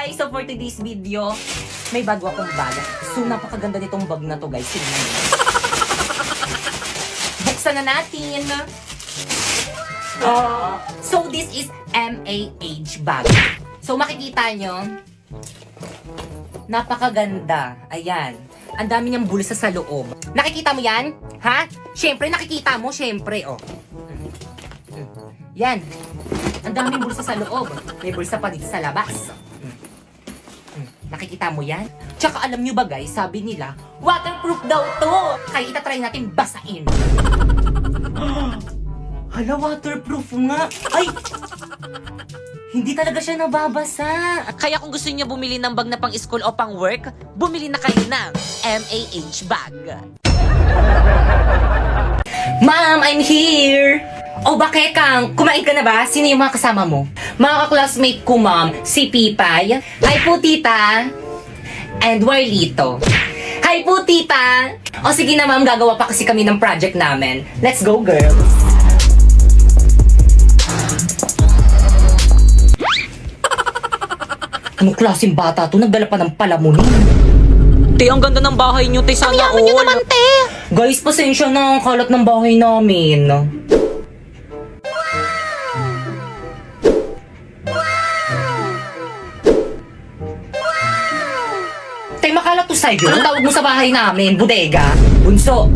guys, so for today's video, may bago akong bag. So napakaganda nitong bag na to guys. Tingnan niyo. Buksan na natin. So this is MAH bag. So makikita nyo, napakaganda. Ayan. Ang dami niyang bulsa sa loob. Nakikita mo yan? Ha? Siyempre, nakikita mo. Siyempre, oh. Yan. Ang daming bulsa sa loob. May bulsa pa dito sa labas. Nakikita mo yan? Tsaka alam nyo ba guys, sabi nila, waterproof daw to! Kaya itatry natin basain. Hala, waterproof nga. Ay! Hindi talaga siya nababasa. Kaya kung gusto niyo bumili ng bag na pang school o pang work, bumili na kayo ng MAH bag. Ma'am, I'm here! O bakit kang? Kumain ka na ba? Sino yung mga kasama mo? Mga ka-classmate ko, ma'am. Si Pipay. Hi po, tita. And Warlito. Hi po, tita. O sige na, ma'am. Gagawa pa kasi kami ng project namin. Let's go, girls. Anong klaseng bata to? Nagdala pa ng palamunin. Te, ang ganda ng bahay nyo, te. Sana all. Ang yaman nyo naman, te. Guys, pasensya na. Ang kalat ng bahay namin. Tay, makalat to sa'yo. Anong tawag mo sa bahay namin? Bodega? Bunso?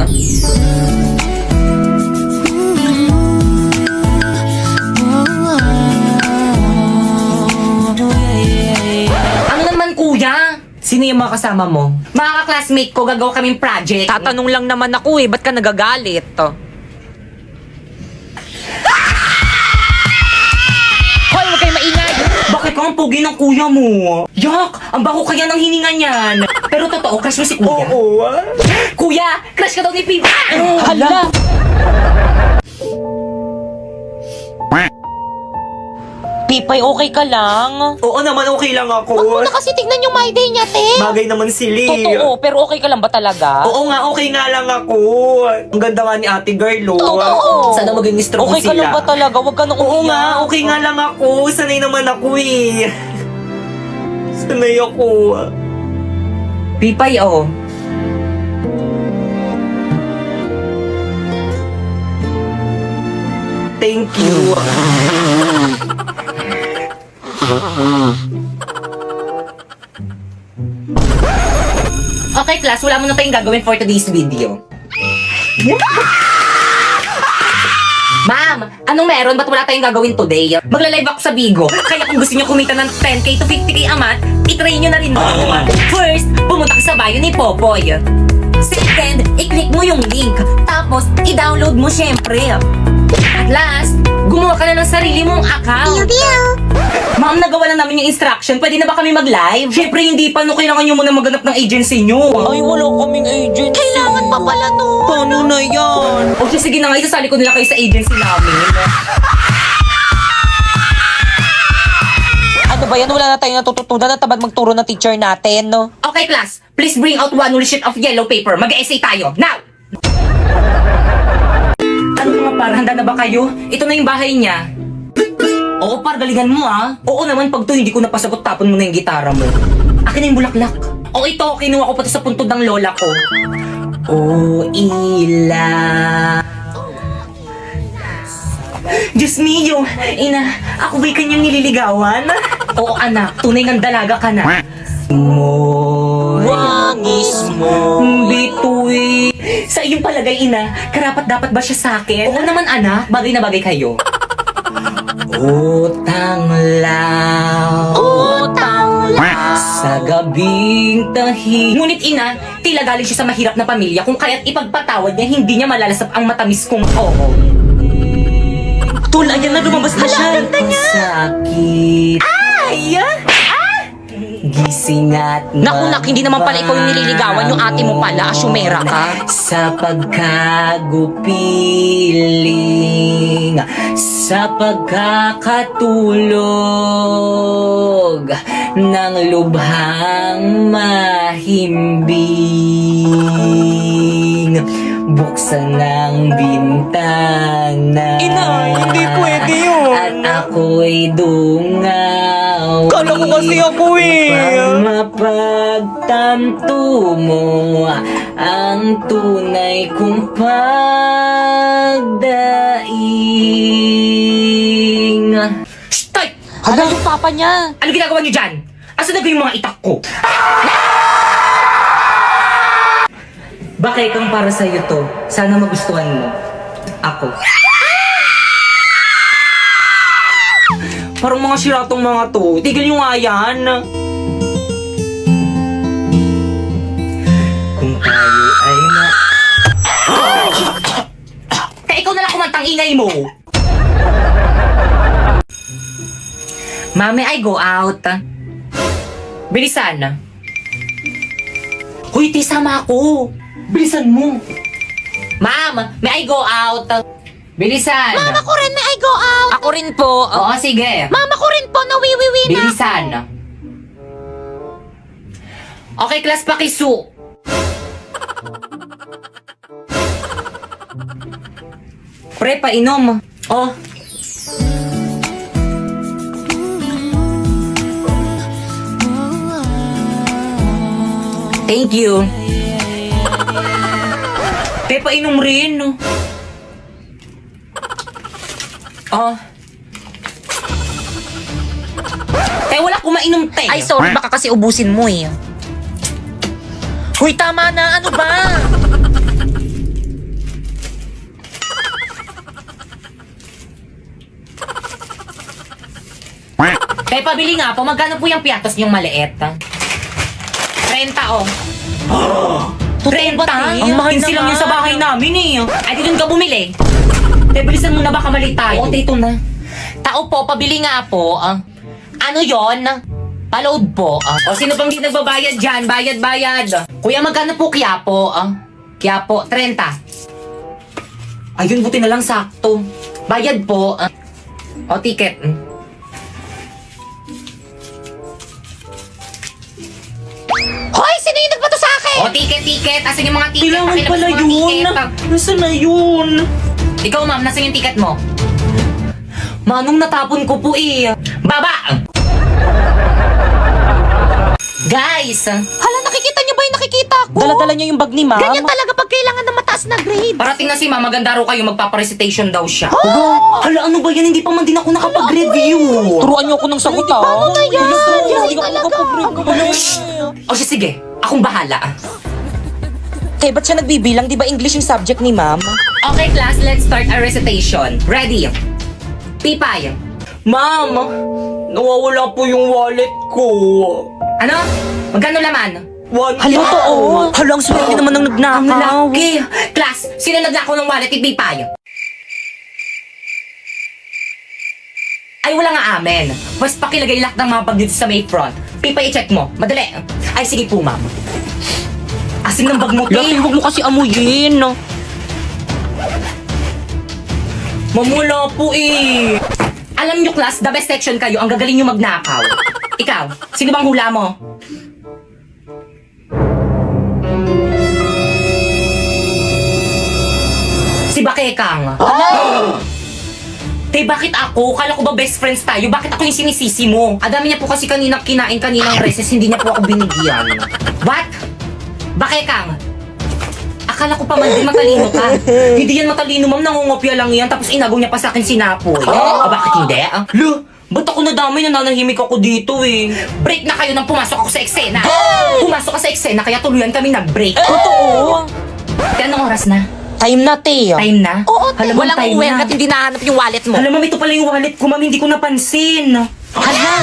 Ano naman, kuya? Sino yung mga kasama mo? Mga classmate ko, gagawa kaming project. Tatanong lang naman ako eh, ba't ka nagagalit? Hoy, huwag kayo maingay! Bakit ka ang pugi ng kuya mo? Yak! Ang bako kaya ng hininga niyan. Pero totoo, crush mo si kuya? Oo. Kuya, crush ka daw ni Pipa! Hala! Pipay, okay ka lang? Oo naman, okay lang ako. Wag mo na kasi tignan yung my day niya, te! Bagay naman sila. Totoo, pero okay ka lang ba talaga? Oo nga, okay nga lang ako. Ang ganda nga ni ate girl, oh. Oo. Sana maging strong Okay ka sila. lang ba talaga? Huwag ka nang Oo umiyak. nga, okay nga lang ako. Sanay naman ako eh. Sanay ako. Pipay, oh. Thank you. Okay, class, wala mo na tayong gagawin for today's video. Ma'am, anong meron? Ba't wala tayong gagawin today? Magla-live ako sa Bigo. Kaya kung gusto nyo kumita ng 10k to 50k a month, itry nyo na rin mo. First, pumunta ka sa bio ni Popoy. Second, i-click mo yung link. Tapos, i-download mo syempre. At last, gumawa ka na ng sarili mong account. Ma'am, nagawa na namin yung instruction. Pwede na ba kami mag-live? Syempre, hindi pa. No, kailangan nyo muna maghanap ng agency nyo. Ay, wala kaming agency. Kailangan pa pala to. Paano na yan? O sige na nga, isasali ko nila kayo sa agency namin. Ano ba yan? Wala na tayong natututunan at tabad magturo ng teacher natin, no? Okay, class. Please bring out one whole sheet of yellow paper. Mag-essay tayo. Now! Ano mga par? Handa na ba kayo? Ito na yung bahay niya. Oo, par. Galingan mo, ah. Oo naman, pag to hindi ko napasagot, tapon mo na yung gitara mo. Akin na yung bulaklak. O ito, kinuha ko pa to sa puntod ng lola ko. Oh, ila. Diyos mio, ina, ako ba'y kanyang nililigawan? Oo, anak. Tunay ng dalaga ka na. Wangis mo. Bitoy. Sa iyong palagay, ina, karapat dapat ba siya sa akin? Oo naman, anak. Bagay na bagay kayo. Utang lang. Utang lang. Sa gabing tahi. Ngunit ina, tila galing siya sa mahirap na pamilya kung kaya't ipagpatawad niya, hindi niya malalasap ang matamis kong oo. Tol, ayan na, lumabas na siya. Sakit. Ay! Gising at Naku, nak, hindi naman pala ikaw yung nililigawan, yung ate mo pala, asyumera ka. Sa pagkagupiling, sa pagkakatulog ng lubhang mahimbing. Buksan ang bintana. Inay, hindi pwede yun. At ako'y dungaw. Kala ko kasi ako eh. Upang mapagtanto mo ang tunay kong pagdaing. Shh! Tay! Hala yung papa niya. Ano ginagawa niyo dyan? Asan na ba yung mga itak ko? Baka ikang para sa'yo to. Sana magustuhan mo. Ako. Parang mga siratong mga to. Tigil nyo nga yan. Kung tayo ay Kaya ikaw na lang kumantang ingay mo. Mami, I go out. Bilisan. Hoy, sama ako. Bilisan mo. Ma'am, may I go out? Bilisan. Mama ko rin, may I go out? Ako rin po. Oo, sige. Mama ko rin po, nawiwiwi na. Bilisan. Okay, class, pakisu. Pre, painom. Oh. Thank you. Te, painom rin. Oh. Te, wala akong mainom, te. Ay, sorry, baka kasi ubusin mo eh. Huy, tama na. Ano ba? Te, pabili nga po. Magkano po yung piatos niyong maliit? 30, oh. 30? Ang mahal Kinsi lang naman. yun sa bahay namin eh. Ay, di dun ka bumili. Te, bilisan mo na baka mali tayo. Oo, dito na. Tao po, pabili nga po. Ano yon? Paload po. O, sino pang di nagbabayad dyan? Bayad. Kuya, magkano po Quiapo? Quiapo, 30. Ayun, buti na lang sakto. Bayad po. O, ticket. Hoy, sino yung nagbato sa akin? O, ticket. Asan yung mga ticket? Kailangan Pakilabas pala yung mga yun. ticket. Nasaan na yun? Ikaw, ma'am, nasan yung ticket mo? Manong natapon ko po eh. Baba! Guys! Hala, nakikita niyo ba yung nakikita ko? Dala-dala niya yung bag ni ma'am. Ganyan talaga pag kailangan ng mataas na grade. Parating na si ma'am, maganda raw kayo, magpaparecitation daw siya. Hala, ano ba yan? Hindi pa man din ako nakapag-review. Turuan niyo ako ng sagot ah. Paano na yan? Hindi ako makapag-review. O siya, sige, akong bahala. Kaya ba't siya nagbibilang? Di ba English yung subject ni ma'am? Okay, class, let's start our recitation. Ready? Pipay. Ma'am, nawawala po yung wallet ko. Ano? Magkano laman? Hala, totoo. Hala, ang swerte naman ng Ang nagnakaw. laki. Class, sino naglakaw ng wallet ni Pipay? Ay, wala nga amen. Mas pakilagay lahat ng mga bag dito sa may front. Pipay, i-check mo. Madali. Ay, sige po, ma'am. Asin ng bag mo, Laki, te. huwag mo kasi amuyin. Mamula po eh. Alam nyo, class, the best section kayo. Ang gagaling nyo magnakaw. Ikaw, sino bang hula mo? Si Bakekang. Te, bakit ako? Kala ko ba best friends tayo? Bakit ako yung sinisisi mo? Adami niya po kasi kaninang kinain kaninang recess, hindi niya po ako binigyan. What? Bakekang? Akala ko pa man din matalino ka. Hindi yan matalino, ma'am. Nangungopia lang yan. Tapos inagaw niya pa sa akin sinapoy. Bakit hindi? Lo, ba't ako nadamay? Nananahimik ako dito eh. Break na kayo nang pumasok ako sa eksena. Pumasok ka sa eksena, kaya tuluyan kami nag-break. Totoo. Kaya anong oras na? Time na, te. Time na? Oo, Alam mo, walang time uwi na. at hindi nahanap yung wallet mo. Alam mo, ito pala yung wallet ko, ma'am. Hindi ko napansin. Hala.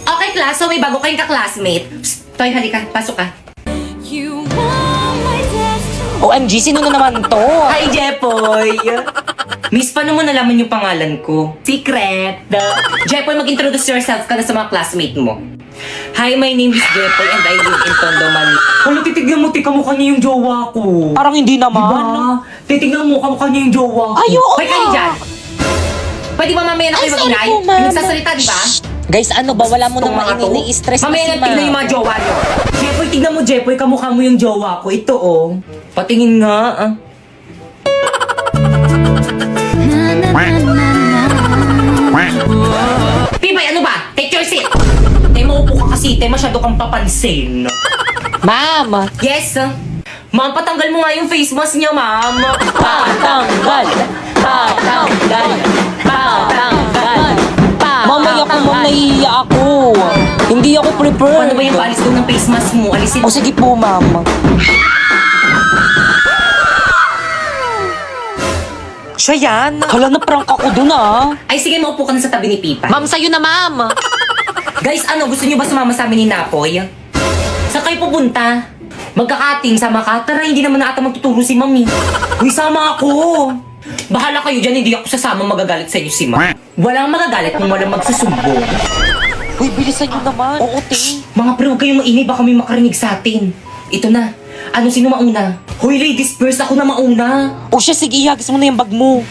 Okay, class. So, may bago kayong ka-classmate. Psst, Toy, halika. Pasok ka. OMG, sino na naman to? Hi, Jepoy! Miss, paano mo nalaman yung pangalan ko? Secret! Jepoy, mag-introduce yourself ka na sa mga classmate mo. Hi, my name is Jepoy and I live in Tondo, Manila. Hala, titignan mo, kamukha niya yung jowa ko. Parang hindi naman. Diba? Titignan mo, kamukha niya yung jowa ko. Ay, oo Hoy, kayo nga. dyan! Pwede ba mamaya na kayo Ay, sorry mag-ingay? po, ma'am. Nagsasalita, di ba? Guys, ano ba? Wala mo nang Itong mga to. ini-stress na Mamaya si na tignan yung Ma. mga jowa nyo. Jepoy, tignan mo, Jepoy. Kamukha mo yung jowa ko. Ito, oh. Patingin nga, ah. Pipay, ano ba? Take your seat. Te, maupo ka kasi. Te, masyado kang papansin. Ma'am! Yes. Ma'am, patanggal mo nga yung face mask niya, ma'am. Patanggal! Patanggal! Patanggal! Mamaya ko, ma'am, nahihiya ako. Hindi ako prepared. Ano ba yung paalis doon ng face mask mo? Alisin O sige po, ma'am. Siya yan. Hala, na-prank ako dun ah. Ay, sige, maupo ka na sa tabi ni Pipa. Ma'am, sa'yo na, ma'am. Guys, ano, gusto niyo ba sumama sa amin ni Napoy? Saan kayo pupunta? Magkakating, sama ka? Tara, hindi naman na ata magtuturo si Mami. Uy, sama ako. Bahala kayo dyan, hindi ako sasama, magagalit sa inyo si Ma. Walang magagalit kung walang magsusumbong. Uy, bilisan nyo naman. Oo, te. Mga pre, huwag kayong maingay, baka may makarinig sa atin. Ito na. Ano, sino mauna? Hoy, ladies first, ako na mauna. O siya, sige, ihagis mo na yung bag mo.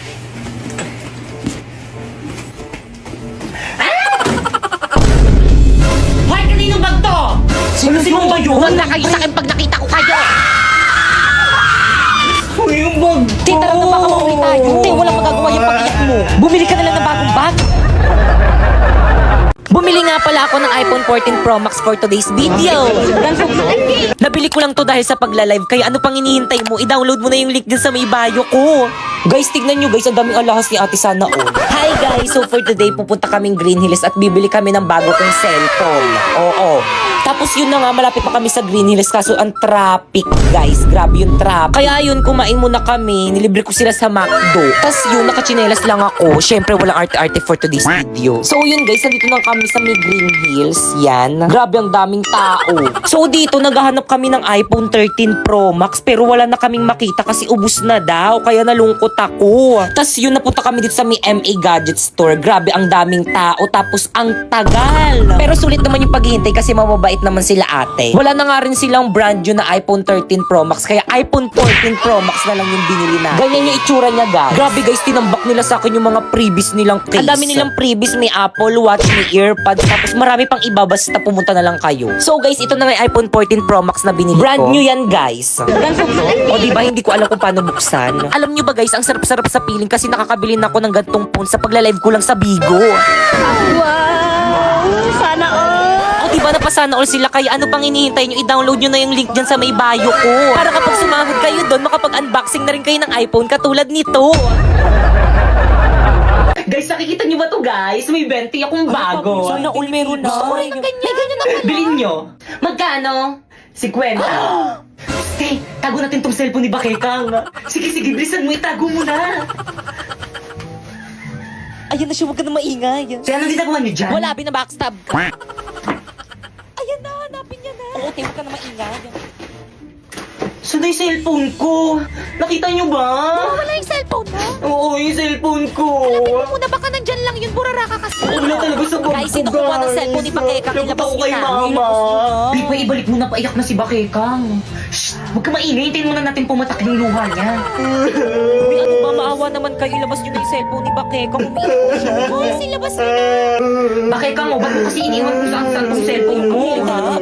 Hoy, kaninong bag to? Sino ba yun? Huwag na kayo sa akin pag nakita ko kayo. Hoy, yung bag Te, tara na, baka mauli tayo. Te, walang magagawa yung pag-iyak mo. Bumili ka na lang ng bagong bag. Bumili nga pala ako ng iPhone 14 Pro Max for today's video. Nabili ko lang to dahil sa pagla-live, kaya ano pang hinihintay mo? I-download mo na yung link dyan sa may bio ko. Guys, tignan nyo guys, ang daming alahas ni Ate Sana oh. Hi guys! So for today, pupunta kaming Green Hills at bibili kami ng bago kong cellphone. Oo. Tapos yun na nga, malapit pa kami sa Green Hills kaso ang traffic guys. Grabe yung traffic. Kaya yun, kumain muna kami. Nilibre ko sila sa McDo. Tapos yun, nakachinelas lang ako. Syempre, walang arte-arte for today's video. So yun guys, nandito na kami sa may Green Hills. Yan. Grabe ang daming tao. So dito, naghahanap kami ng iPhone 13 Pro Max pero wala na kaming makita kasi ubus na daw. Kaya nalungkot ako. Tapos yun, napunta kami dito sa may MA Gadget Store. Grabe ang daming tao. Tapos ang tagal. Pero sulit naman yung paghihintay kasi mamabait naman sila ate. Wala na nga rin silang brand new na iPhone 13 Pro Max. Kaya iPhone 14 Pro Max na lang yung binili na. Ganyan yung itsura niya guys. Grabe guys, tinambak nila sa akin yung mga previous nilang case. Ang dami nilang previous. May Apple Watch, may earpods. Tapos marami pang iba basta pumunta na lang kayo. So guys, ito na nga yung iPhone 14 Pro Max na binili Brand ko. new yan guys. O diba, hindi ko alam kung paano buksan. Alam nyo ba guys, ang sarap-sarap sa piling kasi nakakabili na ako ng gantong phone sa pagla-live ko lang sa Bigo. O diba, napasana all sila kaya ano pang hinihintay nyo? I-download nyo na yung link dyan sa may bio ko. Para kapag sumahod kayo doon, makapag-unboxing na rin kayo ng iPhone katulad nito. Guys, nakikita niyo ba to guys? May 20 akong bago. Sana all meron na. Gusto ko rin ng ganyan. Ganyan na pala. Bilhin nyo. Magkano? 50. Hey, tago natin tong cellphone ni Bakekang. Sige, bilisan mo. Itago mo na. Ayan na siya, huwag ka na maingay. Kaya anong ginagawa niyo dyan? Wala, binabackstab ka. Ayan na, hanapin niya na. Oo, te, huwag ka na maingay. Saan na yung cellphone ko? Nakita niyo ba? Wala yung cellphone mo. Oo, yung cellphone ko. Muna baka nandyan lang yun, burara ka kasi. Wala talaga sa bag Guys, ko, sino kumuha ng cellphone ni Bakekang? Lagot Ilabas ako niyo kay na. mama. Pipa, ibalik mo na, paiyak na si Bakekang. Shh, huwag ka maingay. Hintayin muna natin pumatak yung luha niya. Uy, ano ba, maawa naman kayo. Ilabas nyo na yung cellphone ni Bakekang. Umiiyak po siya. Guys, ilabas nyo na. Bakekang, ba't mo kasi iniwan kung saan tong cellphone mo?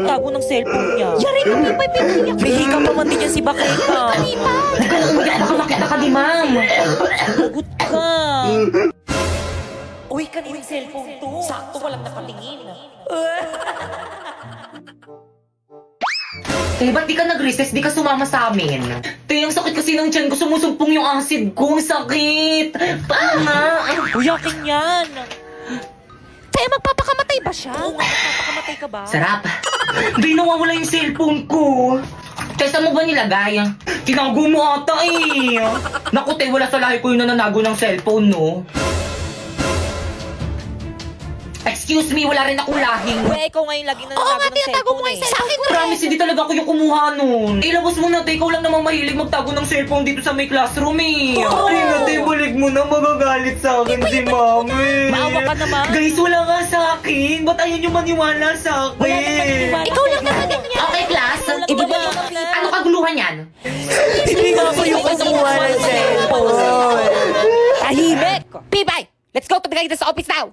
Tago ng cellphone niya. Yari ka, Pipay, pinahiyak. May hika pa man din yan si Bakekang. Pipay. Huwag ka na umiyak, baka makita ka di, ma'am. Lagot ka. Uy, kaninang cellphone to? Sakto, walang nakatingin. Ba't di ka nag-recess? Di ka sumama sa amin? Ang sakit kasi ng tiyan ko. Sumusumpong yung acid ko. Ang sakit. Panga. Uy, akin yan. Kaya magpapakamatay ba siya? Oo nga, magpapakamatay ka ba? Sarap. Di nawawala yung cellphone ko. Kaysa mo ba nilagay? Tinago mo ata eh. Naku, te, wala sa lahi ko yung nananago ng cellphone, no? Excuse me, wala rin akong lahing. Uy, ikaw ngayon lagi na Oo nga, nanago ng tinatago mo cellphone nga eh. yung cellphone ko. Promise, hindi talaga ako yung kumuha nun. Ilabas mo na, te. Ikaw lang naman mahilig magtago ng cellphone dito sa may classroom eh. Oo. Ay, na, te, balik mo na. Magagalit sa akin si mami. Maawa ka naman. Guys, wala nga sa akin. Ba't ayaw nyo maniwala sa Wala naman akin? maniwala. Ikaw lang naman ganyan. Okay, class. Iba ba yung nakita? Ano kaguluhan yan? Hindi nga ako yung kumuha ng cellphone. Tahimik! Pipay, let's go to the guy sa office now.